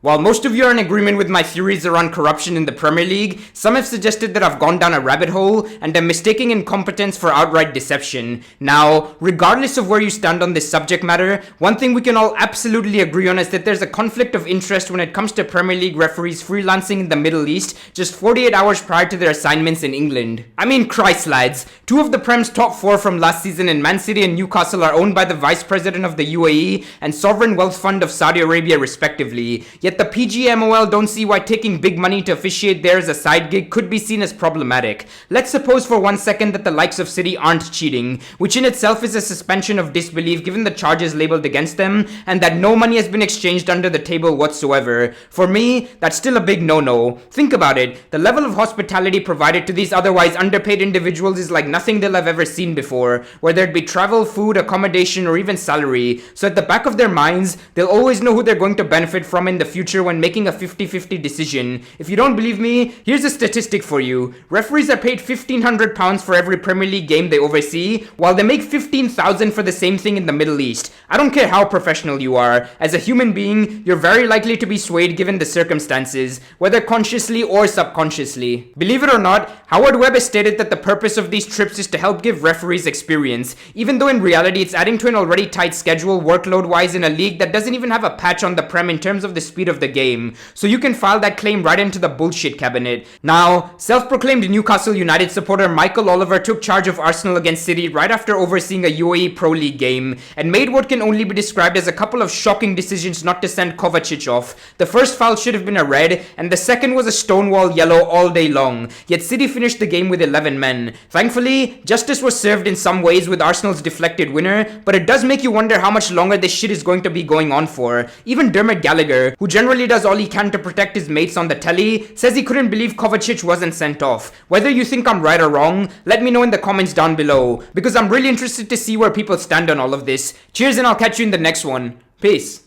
While most of you are in agreement with my theories around corruption in the Premier League, some have suggested that I've gone down a rabbit hole and am mistaking incompetence for outright deception. Now, regardless of where you stand on this subject matter, one thing we can all absolutely agree on is that there's a conflict of interest when it comes to Premier League referees freelancing in the Middle East just 48 hours prior to their assignments in England. I mean, Christ lads, two of the Prem's top four from last season in Man City and Newcastle are owned by the Vice President of the UAE and Sovereign Wealth Fund of Saudi Arabia respectively. Yet the PGMOL don't see why taking big money to officiate there as a side gig could be seen as problematic. Let's suppose for 1 second that the likes of City aren't cheating, which in itself is a suspension of disbelief given the charges labelled against them, and that no money has been exchanged under the table whatsoever. For me, that's still a big no-no. Think about it, the level of hospitality provided to these otherwise underpaid individuals is like nothing they'll have ever seen before, whether it be travel, food, accommodation, or even salary. So at the back of their minds, they'll always know who they're going to benefit from in the future when making a 50-50 decision. If you don't believe me, here's a statistic for you. Referees are paid £1,500 for every Premier League game they oversee, while they make $15,000 for the same thing in the Middle East. I don't care how professional you are. As a human being, you're very likely to be swayed given the circumstances, whether consciously or subconsciously. Believe it or not, Howard Webb has stated that the purpose of these trips is to help give referees experience, even though in reality it's adding to an already tight schedule workload-wise in a league that doesn't even have a patch on the Prem in terms of the speed of the game. So you can file that claim right into the bullshit cabinet. Now, self-proclaimed Newcastle United supporter Michael Oliver took charge of Arsenal against City right after overseeing a UAE Pro League game, and made what can only be described as a couple of shocking decisions not to send Kovacic off. The first foul should have been a red, and the second was a stonewall yellow all day long, yet City finished the game with 11 men. Thankfully, justice was served in some ways with Arsenal's deflected winner, but it does make you wonder how much longer this shit is going to be going on for. Even Dermot Gallagher, who generally does all he can to protect his mates on the telly, says he couldn't believe Kovacic wasn't sent off. Whether you think I'm right or wrong, let me know in the comments down below, because I'm really interested to see where people stand on all of this. Cheers, and I'll catch you in the next one. Peace.